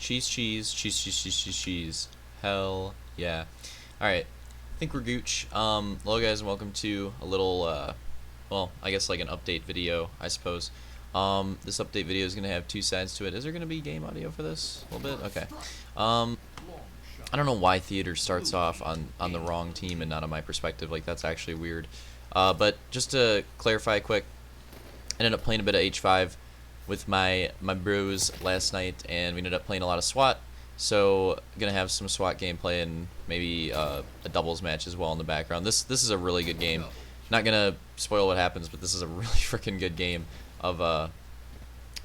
Cheese, cheese, cheese, cheese, cheese, cheese, cheese. Hell yeah. Alright, I think we're gooch. Hello guys and welcome to a little, well, I guess like an update video, I suppose. This update video is going to have two sides to it. Is there going to be game audio for this? A little bit? Okay. I don't know why theater starts off on the wrong team and not on my perspective. Like, that's actually weird. But just to clarify quick, I ended up playing a bit of H5 with my bros last night, and we ended up playing a lot of SWAT. So gonna have some SWAT gameplay and maybe a doubles match as well in the background. This is a really good game. Not gonna spoil what happens, but this is a really freaking good game of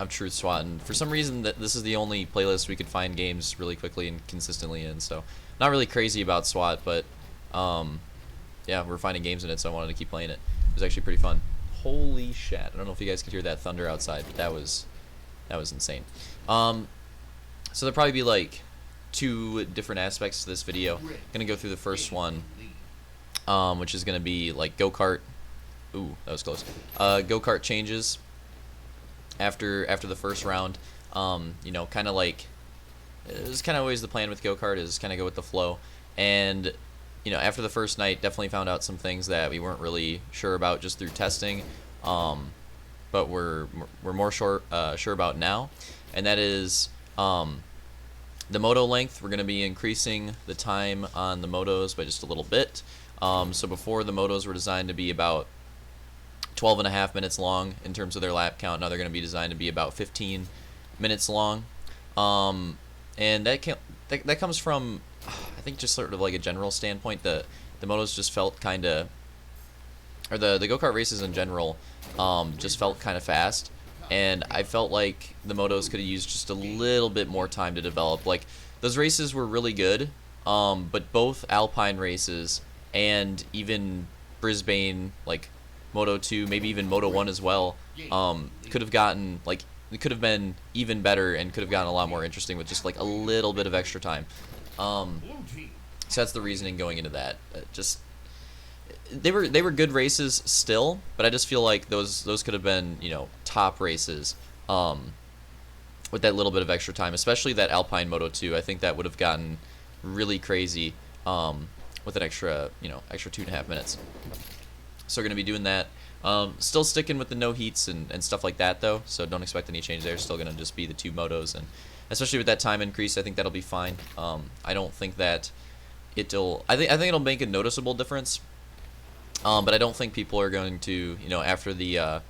Truth SWAT. And for some reason, this is the only playlist we could find games really quickly and consistently in. So not really crazy about SWAT, but yeah, we're finding games in it, so I wanted to keep playing it. It was actually pretty fun. Holy shit! I don't know if you guys could hear that thunder outside, but that was insane. So there'll probably be like two different aspects to this video. I'm gonna go through the first one, which is gonna be like go-kart. Ooh, that was close. Go-kart changes after the first round. You know, kind of like it was kind of always the plan with go-kart, is kind of go with the flow. And you know, after the first night, definitely found out some things that we weren't really sure about just through testing, but we're more sure about now, and that is the moto length. We're going to be increasing the time on the motos by just a little bit. So before, the motos were designed to be about 12.5 minutes long in terms of their lap count. Now they're going to be designed to be about 15 minutes long, and that comes from, I think, just sort of like a general standpoint. The motos just felt kind of, or the go-kart races in general, just felt kind of fast, and I felt like the motos could have used just a little bit more time to develop. Like, those races were really good, but both Alpine races and even Brisbane, like Moto 2, maybe even Moto 1 as well, could have gotten, like, it could have been even better and could have gotten a lot more interesting with just like a little bit of extra time. So that's the reasoning going into that. Just they were good races still, but I just feel like those could have been, you know, top races with that little bit of extra time, especially that Alpine Moto 2. I think that would have gotten really crazy with an extra 2.5 minutes. So we're gonna be doing that. Still sticking with the no heats and stuff like that though, so don't expect any change there. Still gonna just be the two motos, and especially with that time increase, I think that'll be fine. I don't think that it'll. I think it'll make a noticeable difference. But I don't think people are going to, you know, after the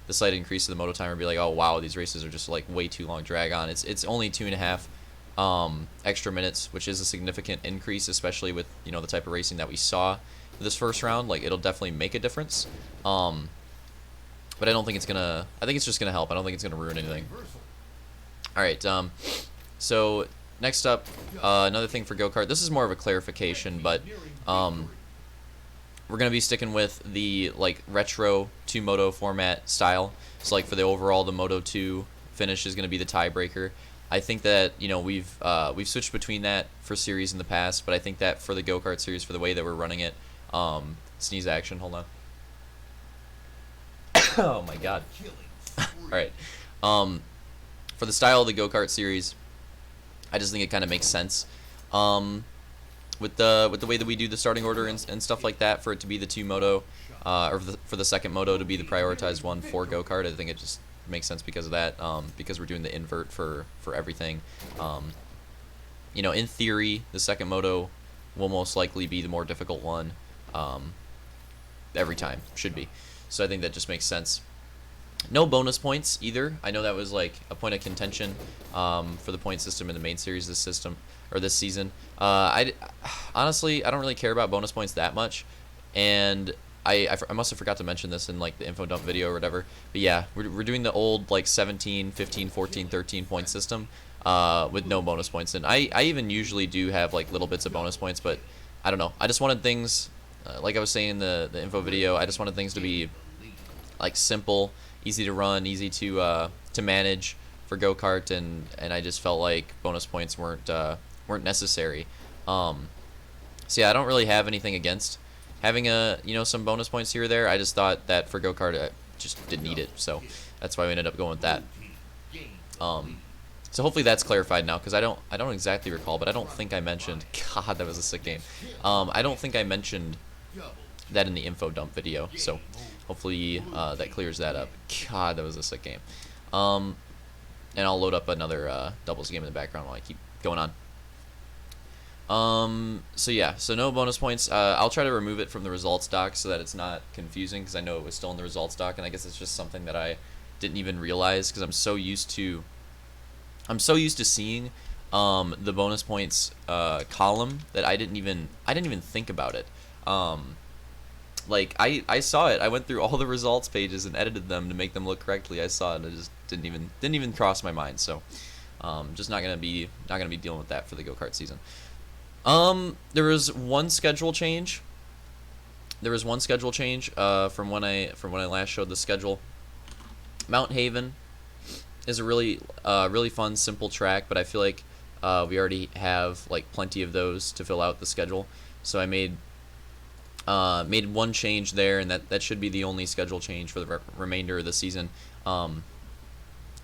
slight increase of the moto timer, be like, oh wow, these races are just like way too long, drag on. It's only 2.5 extra minutes, which is a significant increase, especially with, you know, the type of racing that we saw this first round. Like, it'll definitely make a difference. But I don't think it's gonna. I think it's just gonna help. I don't think it's gonna ruin anything. All right. So next up, another thing for go-kart. This is more of a clarification, but we're gonna be sticking with the like retro 2 moto format style. So like for the overall, the Moto 2 finish is gonna be the tiebreaker. I think that, you know, we've switched between that for series in the past, but I think that for the go-kart series, for the way that we're running it, sneeze action. Hold on. Oh my god. All right. For the style of the go-kart series, I just think it kind of makes sense. With the way that we do the starting order and stuff like that, for it to be the 2 moto, or for the second moto to be the prioritized one for go-kart, I think it just makes sense because of that. Because we're doing the invert for everything. You know, in theory, the second moto will most likely be the more difficult one. Every time should be. So I think that just makes sense. No bonus points either. I know that was like a point of contention for the point system in the main series this season. Honestly, I don't really care about bonus points that much, and I must have forgot to mention this in like the info dump video or whatever. But yeah, we're doing the old like 17, 15, 14, 13 point system with no bonus points. And I even usually do have like little bits of bonus points, but I don't know. I just wanted things, like I was saying in the info video, I just wanted things to be like simple, easy to run, easy to manage for go-kart, and I just felt like bonus points weren't necessary. So yeah, I don't really have anything against having some bonus points here or there. I just thought that for go-kart I just didn't need it, so that's why we ended up going with that. So hopefully that's clarified now, because I don't exactly recall, but I don't think I mentioned. God, that was a sick game. I don't think I mentioned that in the info dump video. So hopefully that clears that up. God, that was a sick game. And I'll load up another doubles game in the background while I keep going on. So yeah, so no bonus points. I'll try to remove it from the results doc so that it's not confusing, because I know it was still in the results doc, and I guess it's just something that I didn't even realize, because I'm so used to seeing the bonus points column that I didn't even think about it. Like I saw it. I went through all the results pages and edited them to make them look correctly. I saw it, and it just didn't even cross my mind. So just not gonna be dealing with that for the go-kart season. There was one schedule change. From when I last showed the schedule. Mount Haven is a really fun, simple track, but I feel like we already have like plenty of those to fill out the schedule. So I made one change there, and that should be the only schedule change for the remainder of the season.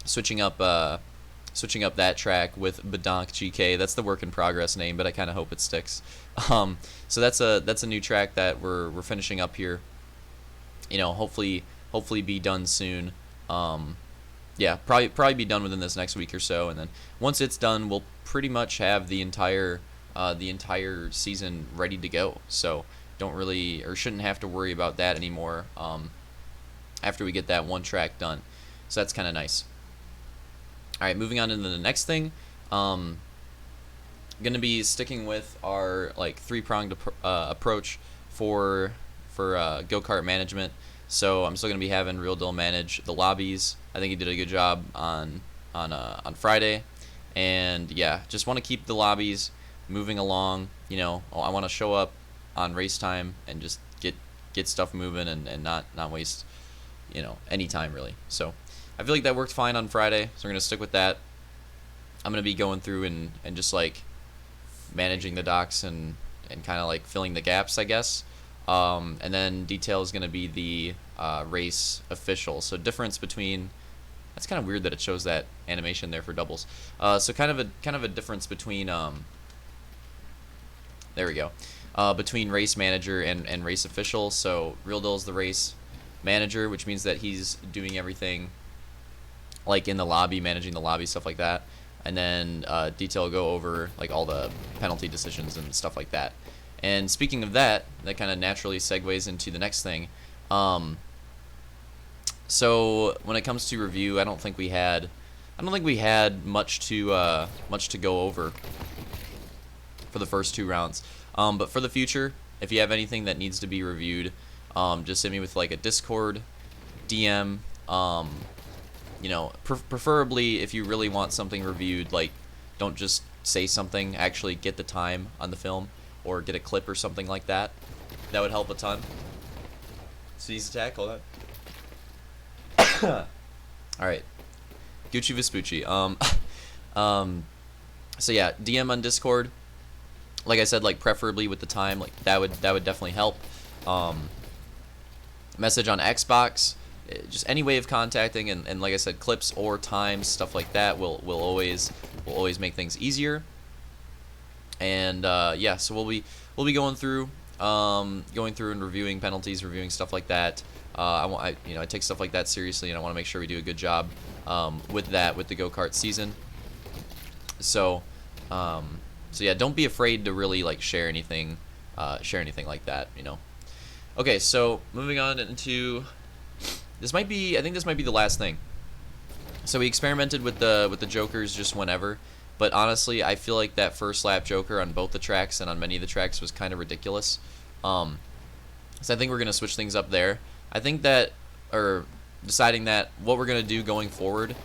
Switching up that track with Badonk GK. That's the work in progress name, but I kind of hope it sticks. So that's a new track that we're finishing up here. You know, hopefully be done soon. Yeah, probably be done within this next week or so, and then once it's done, we'll pretty much have the entire season ready to go. So don't really, or shouldn't have to worry about that anymore. After we get that one track done, so that's kind of nice. All right, moving on into the next thing. Gonna be sticking with our like three-pronged approach for go-kart management. So I'm still gonna be having Real Deal manage the lobbies. I think he did a good job on Friday, and yeah, just want to keep the lobbies moving along. You know, I want to show up on race time and just get stuff moving and not waste, you know, any time really. So I feel like that worked fine on Friday, so we're gonna stick with that. I'm gonna be going through and just like managing the docks and kind of like filling the gaps, I guess. And then detail is gonna be the race official. So difference between, that's kind of weird that it shows that animation there for doubles. So kind of a difference between there we go, between race manager and race official. So Real Deal is the race manager, which means that he's doing everything like in the lobby, managing the lobby, stuff like that. And then detail will go over like all the penalty decisions and stuff like that. And speaking of that, that kind of naturally segues into the next thing. So when it comes to review, I don't think we had much to go over for the first two rounds. But for the future, if you have anything that needs to be reviewed, just hit me with like a Discord DM. You know, preferably if you really want something reviewed, like don't just say something, actually get the time on the film or get a clip or something like that. That would help a ton. Sneeze attack, hold on. Alright. Gucci Vespucci. So yeah, DM on Discord. Like I said, like preferably with the time, like that would definitely help. Message on Xbox. Just any way of contacting, and like I said, clips or times, stuff like that will always make things easier. And yeah, so we'll be going through and reviewing penalties, reviewing stuff like that. I take stuff like that seriously, and I want to make sure we do a good job with the go-kart season. So yeah, don't be afraid to really like share anything like that, you know. Okay, so moving on into I think this might be the last thing. So we experimented with the jokers just whenever, but honestly, I feel like that first lap joker on both the tracks and on many of the tracks was kind of ridiculous. So I think we're gonna switch things up there. I think that, or deciding that what we're gonna do going forward,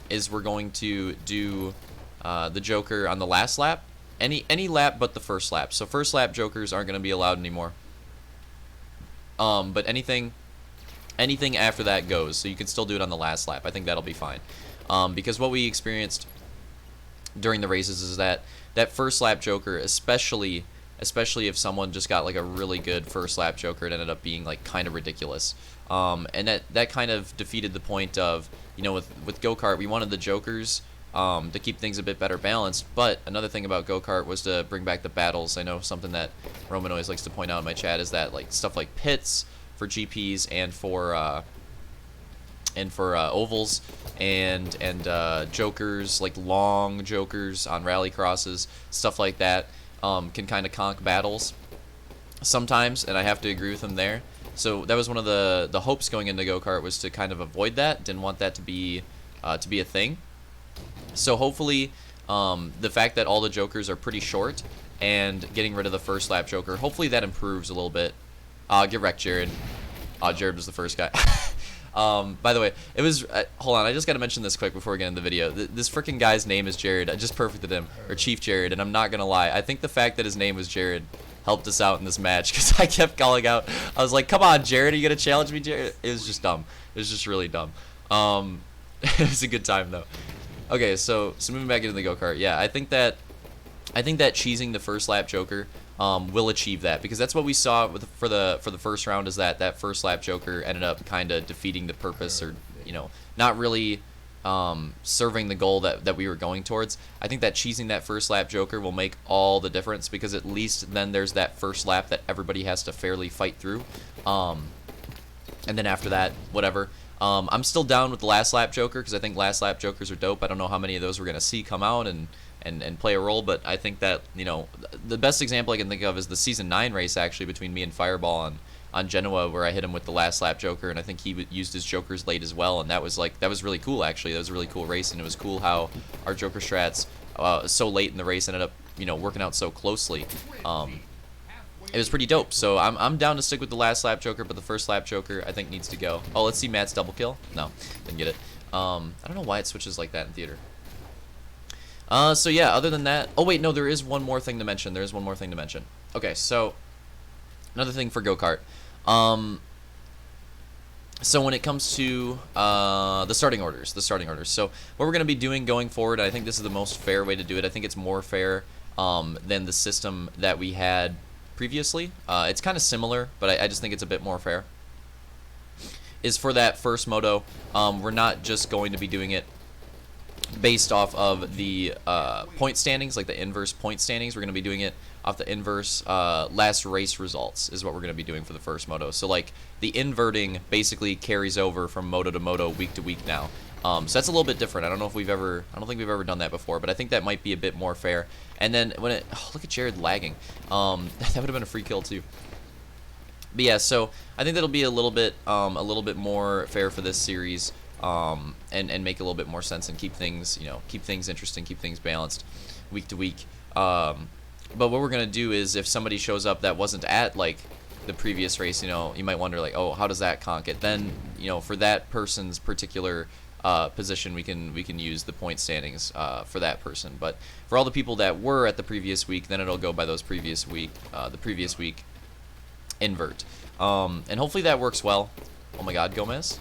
is we're going to do the joker on the last lap, any lap but the first lap. So first lap jokers aren't gonna be allowed anymore. But anything after that goes, so you can still do it on the last lap. I think that'll be fine, because what we experienced during the races is that first lap joker, especially if someone just got like a really good first lap joker, it ended up being like kind of ridiculous, and that kind of defeated the point of, you know, with go-kart, we wanted the jokers to keep things a bit better balanced. But another thing about go-kart was to bring back the battles. I know something that Roman always likes to point out in my chat is that like stuff like pits for GPs and for ovals and jokers, like long jokers on rally crosses, stuff like that, can kind of conk battles sometimes, and I have to agree with him there. So that was one of the hopes going into go-kart, was to kind of avoid that. Didn't want that to be a thing. So hopefully the fact that all the jokers are pretty short and getting rid of the first lap joker, hopefully that improves a little bit. Get wrecked, Jared. Jared was the first guy. By the way, it was hold on, I just gotta mention this quick before we get into the video. This freaking guy's name is Jared. I just perfected him, or Chief Jared, and I'm not gonna lie, I think the fact that his name was Jared helped us out in this match, because I kept calling out. I was like, come on, Jared, are you gonna challenge me, Jared? It was just dumb. It was just really dumb. It was a good time though. Okay, so moving back into the go-kart, yeah, I think that cheesing the first lap joker will achieve that, because that's what we saw for the first round, is that first lap joker ended up kind of defeating the purpose, or not really serving the goal that we were going towards. I think that cheesing that first lap joker will make all the difference, because at least then there's that first lap that everybody has to fairly fight through, and then after that, whatever. I'm still down with the last lap joker, because I think last lap jokers are dope. I don't know how many of those we're gonna see come out and play a role, but I think that, the best example I can think of is the Season 9 race, actually, between me and Fireball on Genoa, where I hit him with the last lap joker, and I think he used his jokers late as well, and that was really cool, actually. That was a really cool race, and it was cool how our joker strats so late in the race ended up working out so closely. It was pretty dope, so I'm down to stick with the last lap joker, but the first lap joker I think needs to go. Oh, let's see Matt's double kill. No, didn't get it. I don't know why it switches like that in theater. So yeah, other than that, oh wait, no, there is one more thing to mention. Okay, so another thing for go-kart. So when it comes to the starting orders. So what we're going to be doing going forward, I think this is the most fair way to do it. I think it's more fair than the system that we had previously. It's kind of similar, but I just think it's a bit more fair. Is for that first moto, we're not just going to be doing it based off of the point standings, like the inverse point standings. We're going to be doing it off the inverse last race results, is what we're going to be doing for the first moto. So like the inverting basically carries over from moto to moto, week to week now. So that's a little bit different. I don't think we've ever done that before, but I think that might be a bit more fair. And then when look at Jared lagging. That would have been a free kill too. But yeah, so I think that'll be a little bit more fair for this series, and make a little bit more sense, and keep things interesting, keep things balanced week to week. But what we're gonna do is, if somebody shows up that wasn't at like the previous race, you might wonder like, oh, how does that conk it? Then for that person's particular position, we can use the point standings for that person. But for all the people that were at the previous week, then it'll go by those previous week, the previous week invert, and hopefully that works well. Oh my God, Gomez!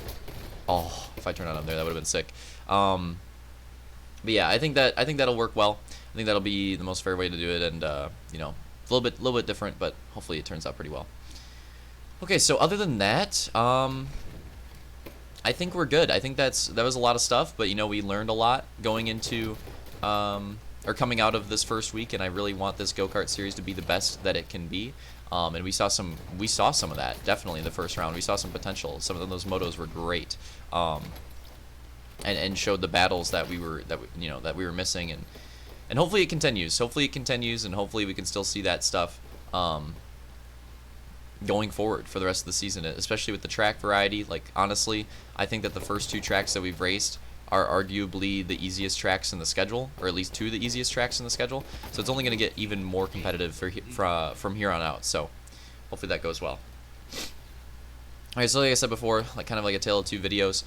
Oh, if I turned on up there, that would have been sick. But yeah, I think that'll work well. I think that'll be the most fair way to do it, and a little bit different, but hopefully it turns out pretty well. Okay, so other than that, I think we're good. I think that was a lot of stuff, but we learned a lot going into or coming out of this first week, and I really want this go-kart series to be the best that it can be. And we saw some of that definitely in the first round. We saw some potential. Some of those motos were great, and showed the battles that we were missing, and hopefully it continues. And hopefully we can still see that stuff going forward for the rest of the season, especially with the track variety. Like, honestly, I think that the first two tracks that we've raced are arguably the easiest tracks in the schedule, or at least two of the easiest tracks in the schedule. So it's only going to get even more competitive from here on out. So hopefully that goes well. Alright, so like I said before, kind of like a tale of two videos.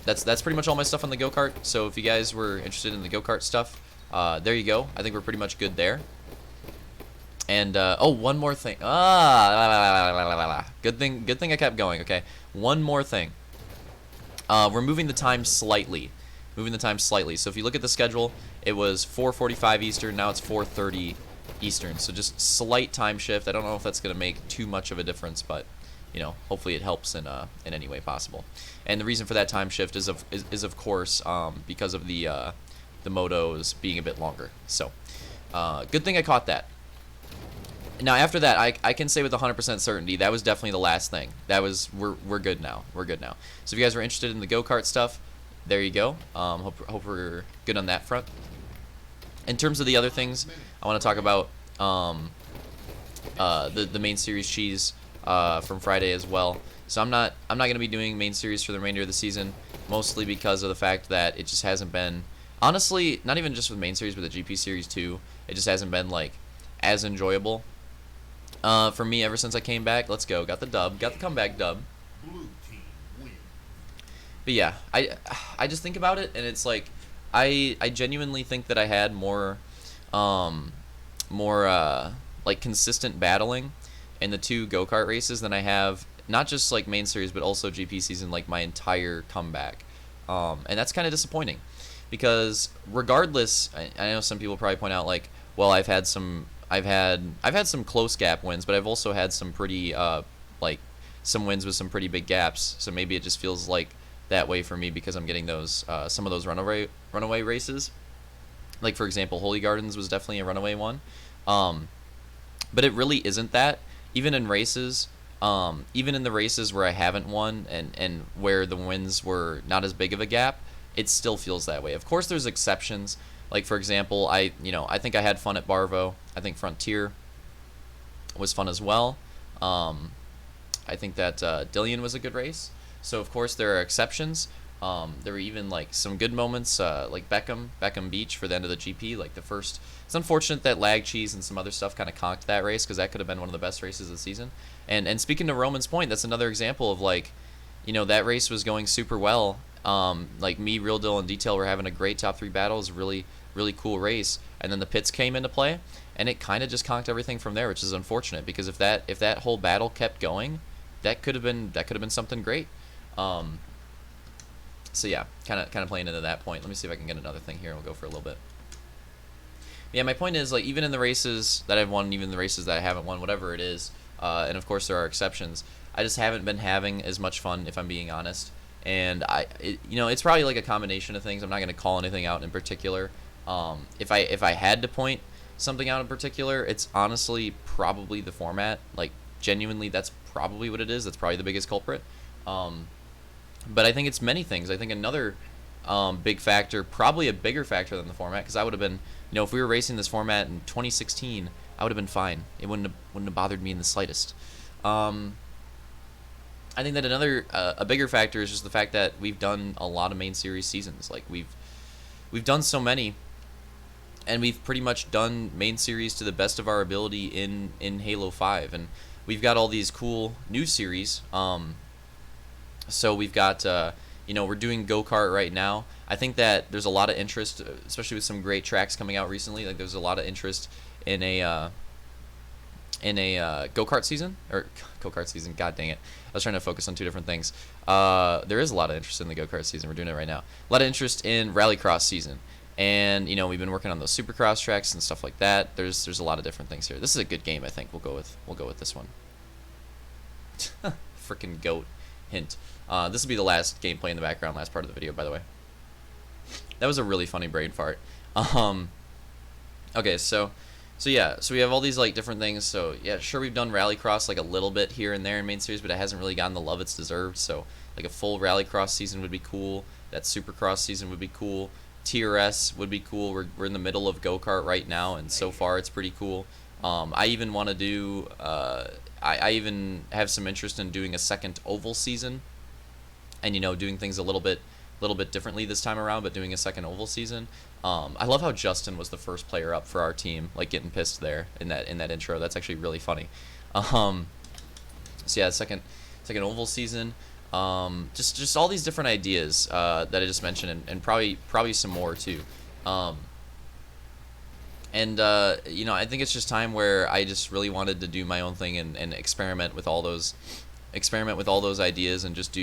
That's pretty much all my stuff on the go-kart. So if you guys were interested in the go-kart stuff, there you go. I think we're pretty much good there. And oh, one more thing. Good thing I kept going. Okay, one more thing. We're moving the time slightly. So if you look at the schedule, it was 4:45 Eastern. Now it's 4:30 Eastern. So just slight time shift. I don't know if that's going to make too much of a difference, but hopefully it helps in any way possible. And the reason for that time shift is of course because of the the motos being a bit longer. So good thing I caught that. Now after that, I can say with 100% certainty that was definitely the last thing. That was we're good now. We're good now. So if you guys were interested in the go-kart stuff, there you go. Hope we're good on that front. In terms of the other things, I want to talk about the main series cheese from Friday as well. So I'm not going to be doing main series for the remainder of the season, mostly because of the fact that it just hasn't been, honestly, not even just with main series, but the GP series too. It just hasn't been like as enjoyable for me ever since I came back. Let's go. Got the dub. Got the comeback dub. But yeah, I just think about it, and it's like I genuinely think that I had more like consistent battling in the 2 go-kart races than I have not just like main series but also GP season, like my entire comeback. And that's kind of disappointing because regardless, I know some people probably point out like, well, I've had some close gap wins, but I've also had some pretty like some wins with some pretty big gaps. So maybe it just feels like that way for me because I'm getting those some of those runaway races. Like for example, Holy Gardens was definitely a runaway one, but it really isn't that. Even in races, even in the races where I haven't won and where the wins were not as big of a gap, it still feels that way. Of course, there's exceptions. Like for example, I think I had fun at Barvo. I think Frontier was fun as well. I think that Dillian was a good race. So of course there are exceptions. There were even like some good moments, like Beckham Beach for the end of the GP. Like the first, it's unfortunate that lag cheese and some other stuff kind of conked that race because that could have been one of the best races of the season. And speaking to Roman's point, that's another example of like, that race was going super well. Like me, Real Deal, and Detail were having a great top 3 battle. It was a really cool race, and then the pits came into play, and it kind of just conked everything from there, which is unfortunate because if that whole battle kept going, that could have been something great. So yeah, kind of playing into that point. Let me see if I can get another thing here. We'll go for a little bit. Yeah, my point is like even in the races that I've won, even the races that I haven't won, whatever it is, and of course there are exceptions. I just haven't been having as much fun, if I'm being honest. And it's probably like a combination of things. I'm not going to call anything out in particular. If I had to point something out in particular, it's honestly probably the format. Like genuinely, that's probably what it is. That's probably the biggest culprit. But I think it's many things. I think another big factor, probably a bigger factor than the format, because I would have been, if we were racing this format in 2016, I would have been fine. It wouldn't have bothered me in the slightest. I think that another a bigger factor is just the fact that we've done a lot of main series seasons. Like we've done so many, and we've pretty much done main series to the best of our ability in Halo 5, and we've got all these cool new series. So we've got we're doing go-kart right now. I think that there's a lot of interest, especially with some great tracks coming out recently. Like there's a lot of interest in a go-kart season, or go-kart season. God dang it! I was trying to focus on two different things. There is a lot of interest in the go-kart season. We're doing it right now. A lot of interest in rallycross season, and we've been working on those supercross tracks and stuff like that. There's a lot of different things here. This is a good game. I think we'll go with this one. Freaking goat hint. This will be the last gameplay in the background, last part of the video, by the way. That was a really funny brain fart. Okay, so yeah, so we have all these like different things. So yeah, sure, we've done rallycross like a little bit here and there in main series, but it hasn't really gotten the love it's deserved. So like a full rallycross season would be cool. That supercross season would be cool. TRS would be cool. We're in the middle of go-kart right now, and so far it's pretty cool. I even want to do. I even have some interest in doing a second oval season, and doing things a little bit differently this time around, but doing a second oval season. I love how Justin was the first player up for our team, like getting pissed there in that intro. That's actually really funny. So yeah, second oval season. Just all these different ideas that I just mentioned, and probably some more too. I think it's just time where I just really wanted to do my own thing and experiment with all those ideas, and just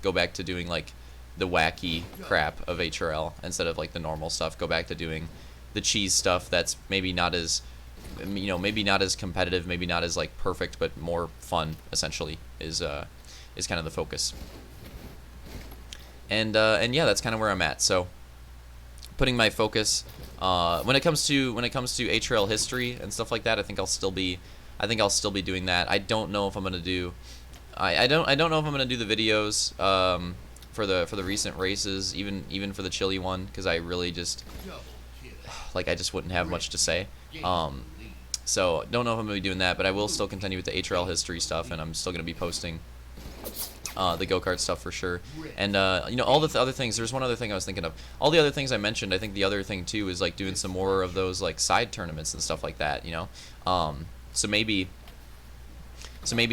go back to doing like the wacky crap of HRL instead of like the normal stuff. Go back to doing the cheese stuff that's maybe not as competitive, maybe not as like perfect, but more fun essentially is kind of the focus. And yeah, that's kind of where I'm at. So putting my focus when it comes to A-Trail history and stuff like that. I think I'll still be doing that. I don't know if I'm gonna do I don't know if I'm gonna do the videos for the recent races, even for the Chile one, because I really just like I just wouldn't have much to say. So don't know if I'm gonna be doing that, but I will still continue with the A-Trail history stuff, and I'm still gonna be posting the go-kart stuff for sure. And you know, all the other things. There's one other thing I was thinking of. All the other things I mentioned, I think the other thing too is like doing some more of those like side tournaments and stuff like that, you know. So maybe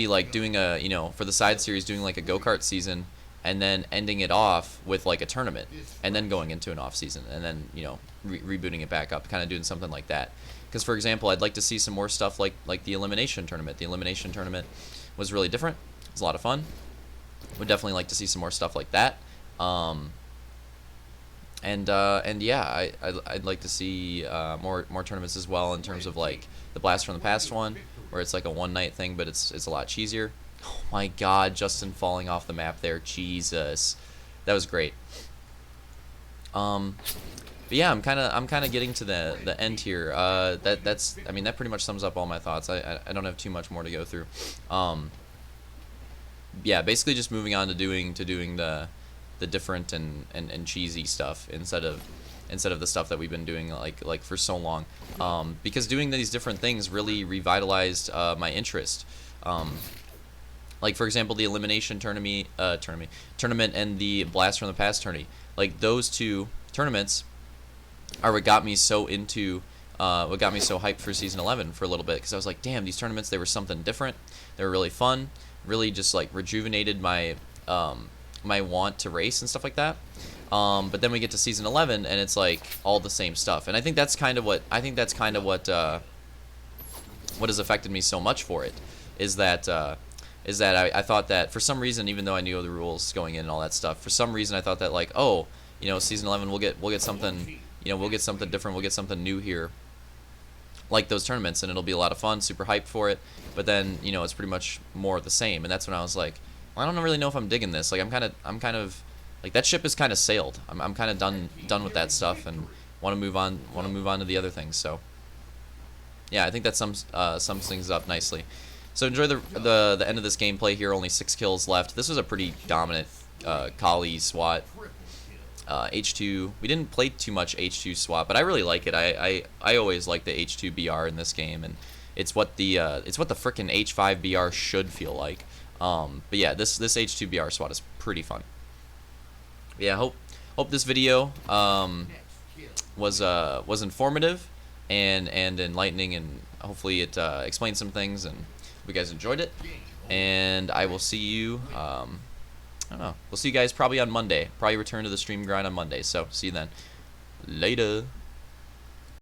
like doing a, you know, for the side series, doing like a go-kart season and then ending it off with like a tournament and then going into an off season and then, you know, rebooting it back up, kind of doing something like that. Because for example, I'd like to see some more stuff like the elimination tournament. The elimination tournament was really different. It was a lot of fun. Would definitely like to see some more stuff like that. And yeah, I'd like to see more tournaments as well, in terms of like the Blast from the Past one, where it's like a one-night thing, but it's a lot cheesier. Oh my God, Justin falling off the map there, Jesus, that was great. But yeah, I'm kind of getting to the end here. That's I mean, that pretty much sums up all my thoughts. I don't have too much more to go through. Yeah, basically just moving on to doing the different and cheesy stuff instead of the stuff that we've been doing like for so long, because doing these different things really revitalized my interest. Like for example, the elimination tournament and the Blast from the Past tourney, like those two tournaments are what got me so into what got me so hyped for season 11 for a little bit, because I was like, damn, these tournaments, they were something different, they were really fun, really just like rejuvenated my my want to race and stuff like that. But then we get to season 11 and it's like all the same stuff, and I think that's kind of what has affected me so much for it, is that I thought that for some reason, even though I knew the rules going in and all that stuff, for some reason I thought that like, oh, you know, season 11 we'll get something, you know, we'll get something different, we'll get something new here, like those tournaments, and it'll be a lot of fun, super hyped for it. But then, you know, it's pretty much more of the same, and that's when I was like, well, I don't really know if I'm digging this. Like I'm kind of like, that ship is kind of sailed. I'm kind of done with that stuff, and want to move on to the other things. So yeah, I think that sums things up nicely. So enjoy the end of this gameplay here. Only 6 kills left. This was a pretty dominant Kali SWAT. H2. We didn't play too much H2 SWAT, but I really like it. I always like the H2 BR in this game, and it's what the frickin' H5 BR should feel like. But yeah, this H2 BR SWAT is pretty fun. Yeah, hope this video was informative and enlightening, and hopefully it explained some things, and hope you guys enjoyed it. And I will see you. I don't know. We'll see you guys probably on Monday. Probably return to the stream grind on Monday. So see you then. Later.